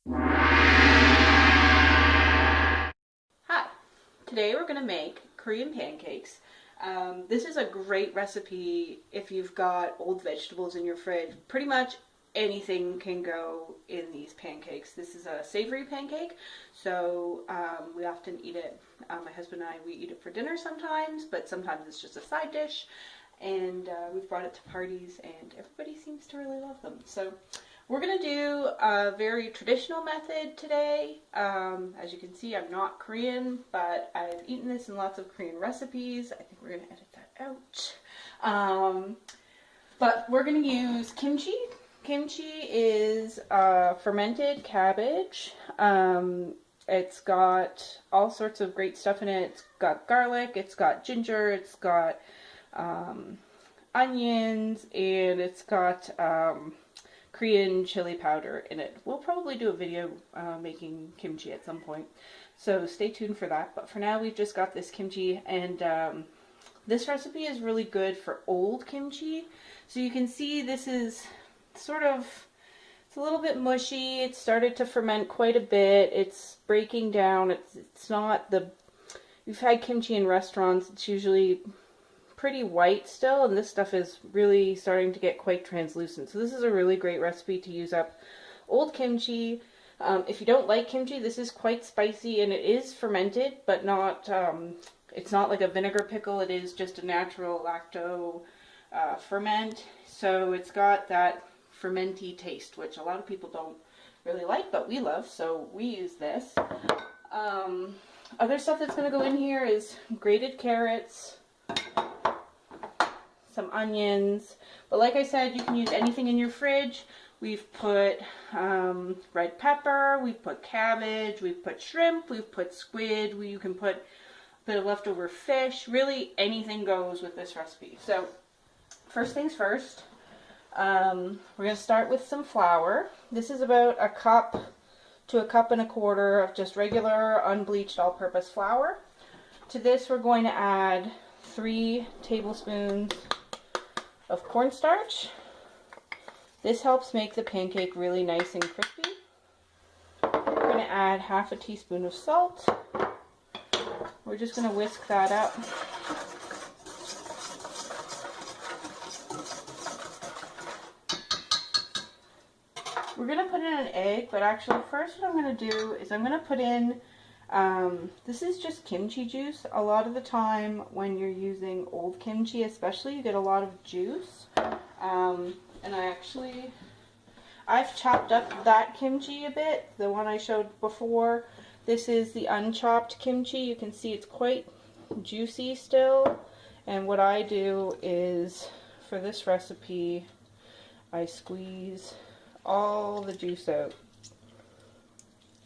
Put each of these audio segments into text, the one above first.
Hi, today we're going to make Korean pancakes. This is a great recipe if you've got old vegetables in your fridge. Pretty much anything can go in these pancakes. This is a savory pancake, so we often eat it. My husband and I, we eat it for dinner sometimes, but sometimes it's just a side dish. And we've brought it to parties and everybody seems to really love them. So we're going to do a very traditional method today. As you can see, I'm not Korean, but I've eaten this in lots of Korean recipes. I think we're going to edit that out. But we're going to use kimchi. Kimchi is fermented cabbage. It's got all sorts of great stuff in it. It's got garlic, it's got ginger, it's got onions, and it's got Korean chili powder in it. We'll probably do a video making kimchi at some point, so stay tuned for that. But for now, we've just got this kimchi, and this recipe is really good for old kimchi. So you can see this is sort of, it's a little bit mushy. It started to ferment quite a bit. It's breaking down. It's not the, you've had kimchi in restaurants, it's usually pretty white still, and this stuff is really starting to get quite translucent. So this is a really great recipe to use up old kimchi. If you don't like kimchi, this is quite spicy, and it is fermented, but not, it's not like a vinegar pickle. It is just a natural lacto ferment. So it's got that fermenty taste, which a lot of people don't really like, but we love, so we use this. Other stuff that's going to go in here is grated carrots, some onions, but like I said, you can use anything in your fridge. We've put red pepper, we've put cabbage, we've put shrimp, we've put squid, you can put a bit of leftover fish. Really anything goes with this recipe. So first things first, we're going to start with some flour. This is about a cup to a cup and a quarter of just regular unbleached all-purpose flour. To this we're going to add 3 tablespoons of cornstarch. This helps make the pancake really nice and crispy. We're going to add half a teaspoon of salt. We're just going to whisk that up. We're going to put in an egg, but actually first what I'm going to do is I'm going to put in, this is just kimchi juice. A lot of the time when you're using old kimchi especially, you get a lot of juice. And I've chopped up that kimchi a bit, the one I showed before. This is the unchopped kimchi. You can see it's quite juicy still. And what I do is, for this recipe, I squeeze all the juice out.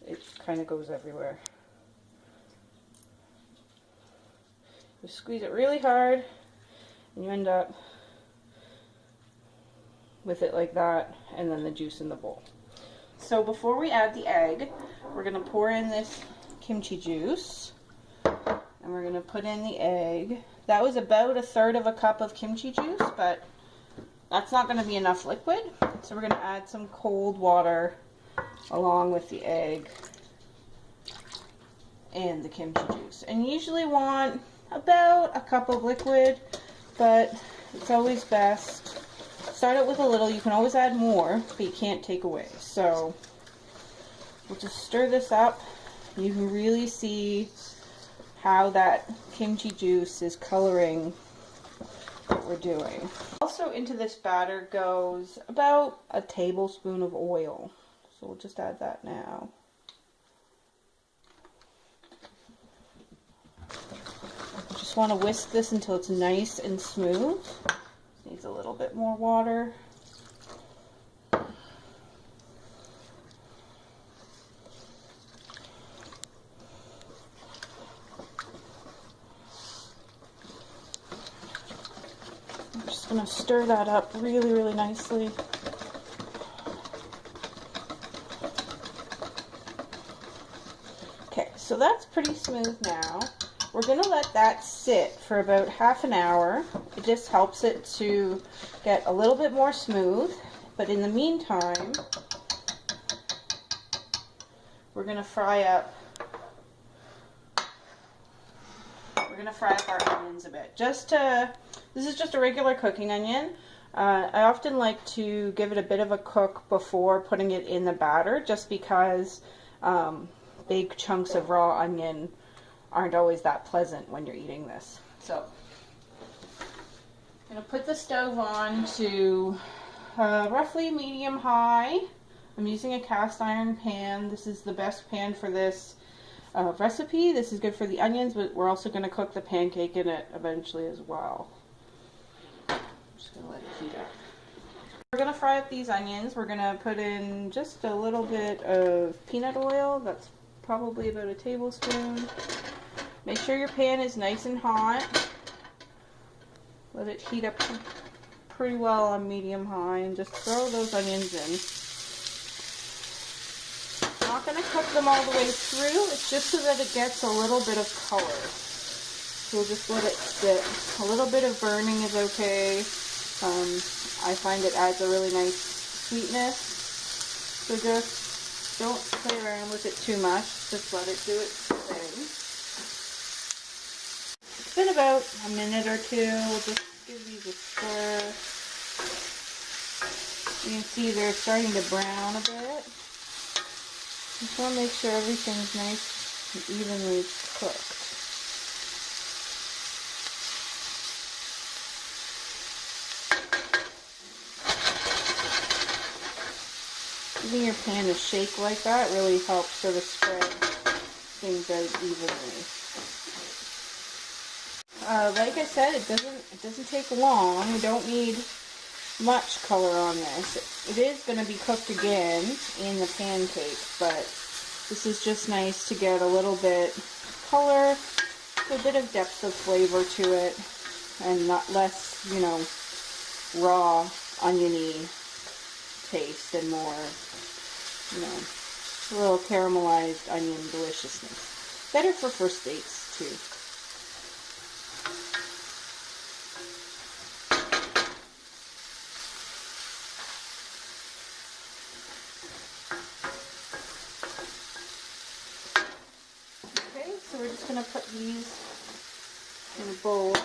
It kind of goes everywhere. You squeeze it really hard and you end up with it like that, and then the juice in the bowl. So before we add the egg, we're going to pour in this kimchi juice, and we're going to put in the egg. That was about 1/3 of a cup of kimchi juice, but that's not going to be enough liquid, so we're going to add some cold water along with the egg and the kimchi juice. And you usually want about a cup of liquid, but it's always best. Start out with a little. You can always add more, but you can't take away. So we'll just stir this up. You can really see how that kimchi juice is coloring what we're doing. Also into this batter goes about a tablespoon of oil. So we'll just add that now. You just want to whisk this until it's nice and smooth. Needs a little bit more water. I'm just going to stir that up really, really nicely. Okay, so that's pretty smooth now. We're going to let that sit for about half an hour. It just helps it to get a little bit more smooth. But in the meantime, we're going to fry up our onions a bit. This is just a regular cooking onion. I often like to give it a bit of a cook before putting it in the batter, just because big chunks of raw onion aren't always that pleasant when you're eating this. So I'm going to put the stove on to roughly medium-high. I'm using a cast iron pan. This is the best pan for this recipe. This is good for the onions, but we're also going to cook the pancake in it eventually as well. I'm just going to let it heat up. We're going to fry up these onions. We're going to put in just a little bit of peanut oil. That's probably about a tablespoon. Make sure your pan is nice and hot. Let it heat up pretty well on medium-high, and just throw those onions in. I'm not going to cook them all the way through. It's just so that it gets a little bit of color. So we'll just let it sit. A little bit of burning is okay. I find it adds a really nice sweetness. So just don't play around with it too much. Just let it do its thing. It's been about a minute or two. We'll just give these a stir. You can see they're starting to brown a bit. Just want to make sure everything's nice and evenly cooked. Giving your pan a shake like that really helps sort of spread things out evenly. Like I said, it doesn't take long. We don't need much color on this. It is going to be cooked again in the pancake, but this is just nice to get a little bit color, a bit of depth of flavor to it, and not less, you know, raw oniony taste, and more, you know, a little caramelized onion deliciousness. Better for first dates too. So we're just going to put these in a bowl.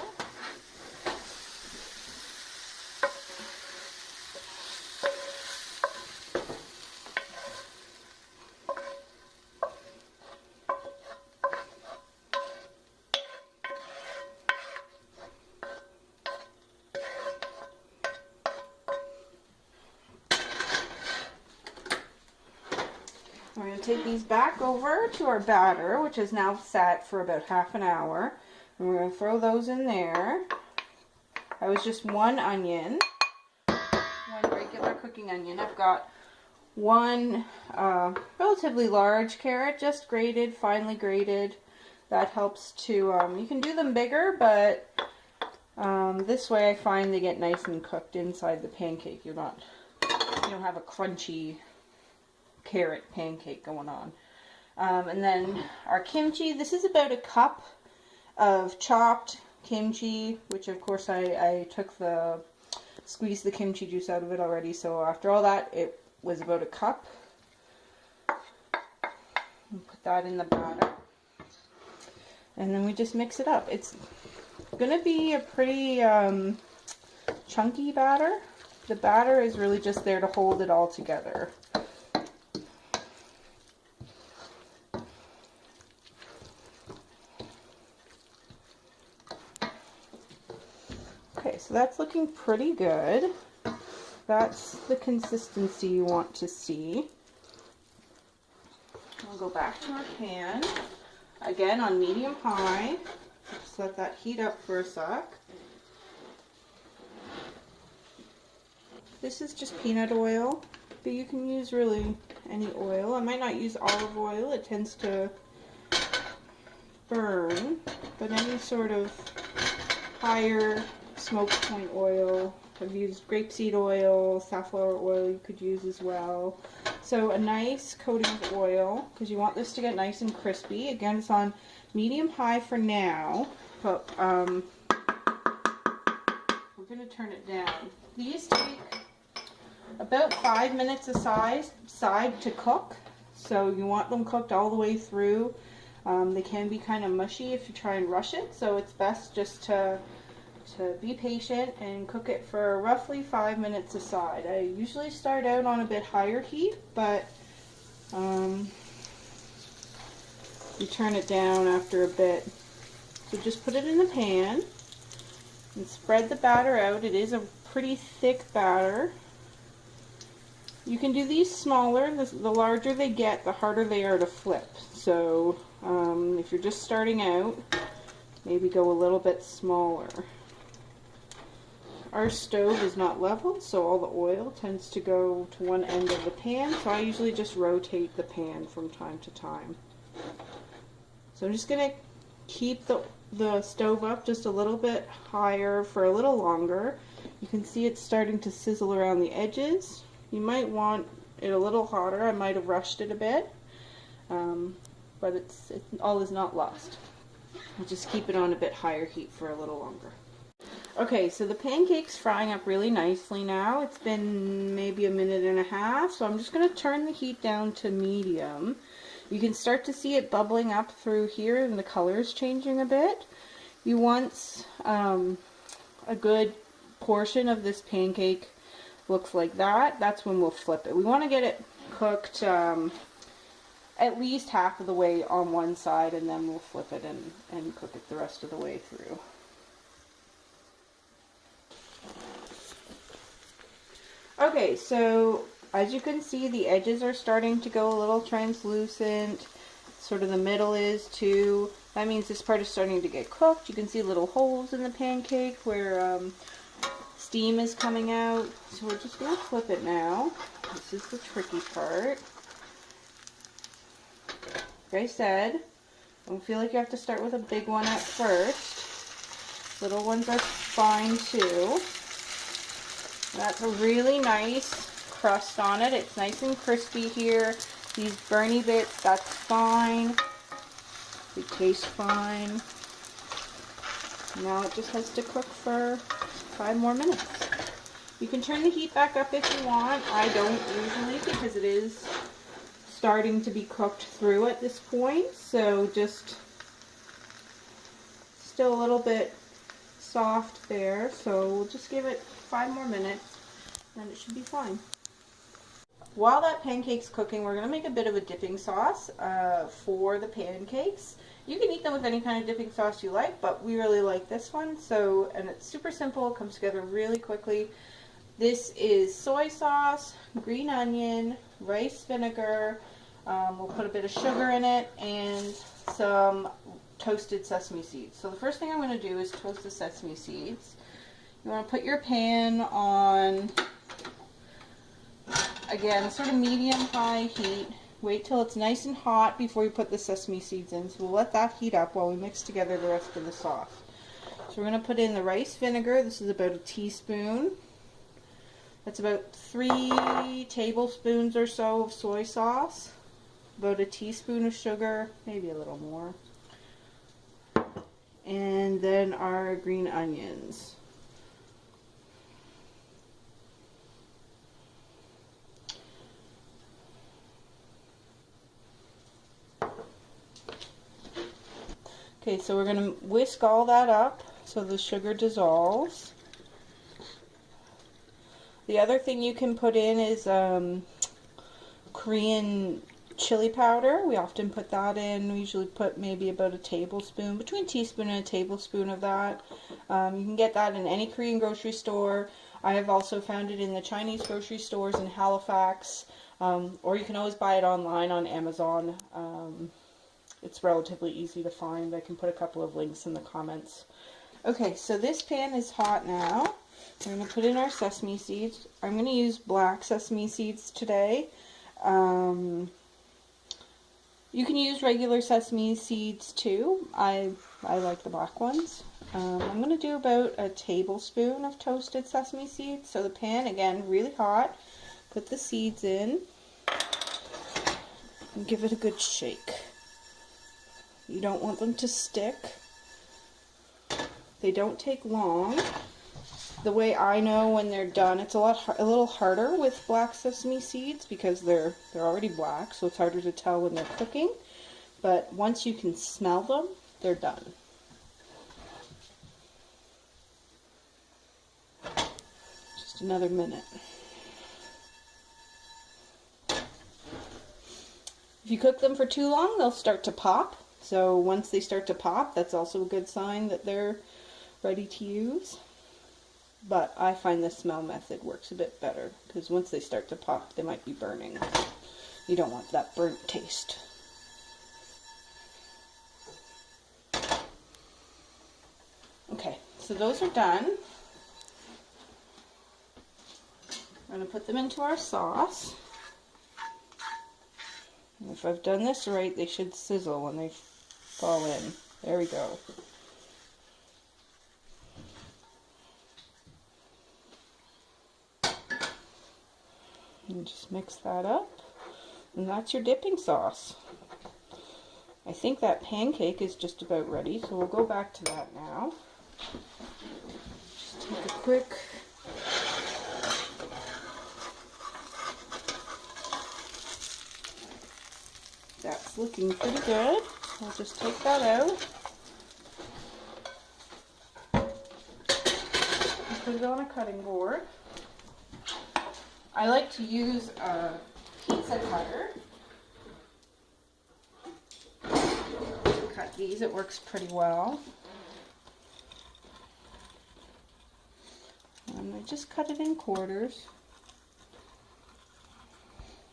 We're going to take these back over to our batter, which is now sat for about half an hour. And we're going to throw those in there. That was just one onion, one regular cooking onion. I've got one relatively large carrot, just grated, finely grated. That helps to, you can do them bigger, but this way I find they get nice and cooked inside the pancake. You don't have a crunchy carrot pancake going on. And then our kimchi, this is about a cup of chopped kimchi, which of course I squeezed the kimchi juice out of it already, so after all that it was about a cup. Put that in the batter, and then we just mix it up. It's gonna be a pretty chunky batter. The batter is really just there to hold it all together. Okay, so that's looking pretty good. That's the consistency you want to see. We'll go back to our pan, again on medium-high. Just let that heat up for a sec. This is just peanut oil, but you can use really any oil. I might not use olive oil, it tends to burn, but any sort of higher smoke point oil. I've used grapeseed oil, safflower oil you could use as well. So a nice coating of oil, because you want this to get nice and crispy. Again, it's on medium-high for now, but we're going to turn it down. These take about 5 minutes aside to cook, So you want them cooked all the way through. They can be kind of mushy if you try and rush it, so it's best just to be patient and cook it for roughly 5 minutes aside. I usually start out on a bit higher heat, but you turn it down after a bit. So just put it in the pan and spread the batter out. It is a pretty thick batter. You can do these smaller. The larger they get, the harder they are to flip. So if you're just starting out, maybe go a little bit smaller. Our stove is not level, so all the oil tends to go to one end of the pan, so I usually just rotate the pan from time to time. So I'm just going to keep the stove up just a little bit higher for a little longer. You can see it's starting to sizzle around the edges. You might want it a little hotter. I might have rushed it a bit, but all is not lost. I'll just keep it on a bit higher heat for a little longer. Okay, so the pancake's frying up really nicely now. It's been maybe a minute and a half, so I'm just going to turn the heat down to medium. You can start to see it bubbling up through here and the color is changing a bit. You want a good portion of this pancake looks like that. That's when we'll flip it. We want to get it cooked at least half of the way on one side, and then we'll flip it and cook it the rest of the way through. Okay, so as you can see, the edges are starting to go a little translucent. Sort of the middle is too. That means this part is starting to get cooked. You can see little holes in the pancake where steam is coming out. So we're just going to flip it now. This is the tricky part. Like I said, don't feel like you have to start with a big one at first. Little ones are fine too. That's a really nice crust on it. It's nice and crispy here. These burny bits, that's fine. They taste fine. Now it just has to cook for 5 more minutes. You can turn the heat back up if you want. I don't usually because it is starting to be cooked through at this point. So just still a little bit soft there. So we'll just give it 5 more minutes and it should be fine. While that pancake's cooking, we're going to make a bit of a dipping sauce for the pancakes. You can eat them with any kind of dipping sauce you like, but we really like this one. So, and it's super simple, it comes together really quickly. This is soy sauce, green onion, rice vinegar, we'll put a bit of sugar in it, and some toasted sesame seeds. So the first thing I'm going to do is toast the sesame seeds. You want to put your pan on, again, sort of medium-high heat. Wait till it's nice and hot before you put the sesame seeds in. So we'll let that heat up while we mix together the rest of the sauce. So we're going to put in the rice vinegar. This is about a teaspoon. That's about 3 tablespoons or so of soy sauce. About a teaspoon of sugar, maybe a little more. And then our green onions. Okay, so we're going to whisk all that up so the sugar dissolves. The other thing you can put in is Korean chili powder. We often put that in. We usually put maybe about a tablespoon, between a teaspoon and a tablespoon of that. You can get that in any Korean grocery store. I have also found it in the Chinese grocery stores in Halifax, or you can always buy it online on Amazon. It's relatively easy to find. I can put a couple of links in the comments. Okay, so this pan is hot now. We're going to put in our sesame seeds. I'm going to use black sesame seeds today. You can use regular sesame seeds too. I like the black ones. I'm going to do about a tablespoon of toasted sesame seeds. So the pan, again, really hot. Put the seeds in and give it a good shake. You don't want them to stick. They don't take long. the way I know when they're done, it's a little harder with black sesame seeds because they're already black, so it's harder to tell when they're cooking. But once you can smell them, they're done. Just another minute. If you cook them for too long, they'll start to pop. So once they start to pop, that's also a good sign that they're ready to use. But I find the smell method works a bit better because once they start to pop, they might be burning. You don't want that burnt taste. Okay, so those are done. I'm going to put them into our sauce. And if I've done this right, they should sizzle when they fall in. There we go. And just mix that up. And that's your dipping sauce. I think that pancake is just about ready, so we'll go back to that now. Just take a quick... That's looking pretty good. I'll just take that out. And put it on a cutting board. I like to use a pizza cutter. Cut these, it works pretty well. And I just cut it in quarters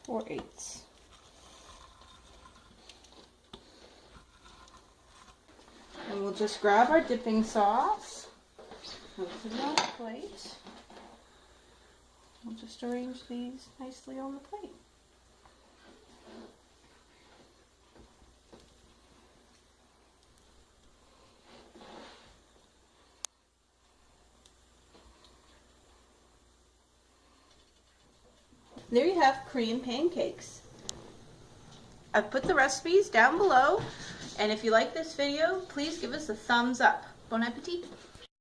or eighths. And we'll just grab our dipping sauce, we'll put it on a plate. We'll just arrange these nicely on the plate. There you have Korean pancakes. I've put the recipes down below, and if you like this video, please give us a thumbs up. Bon appetit!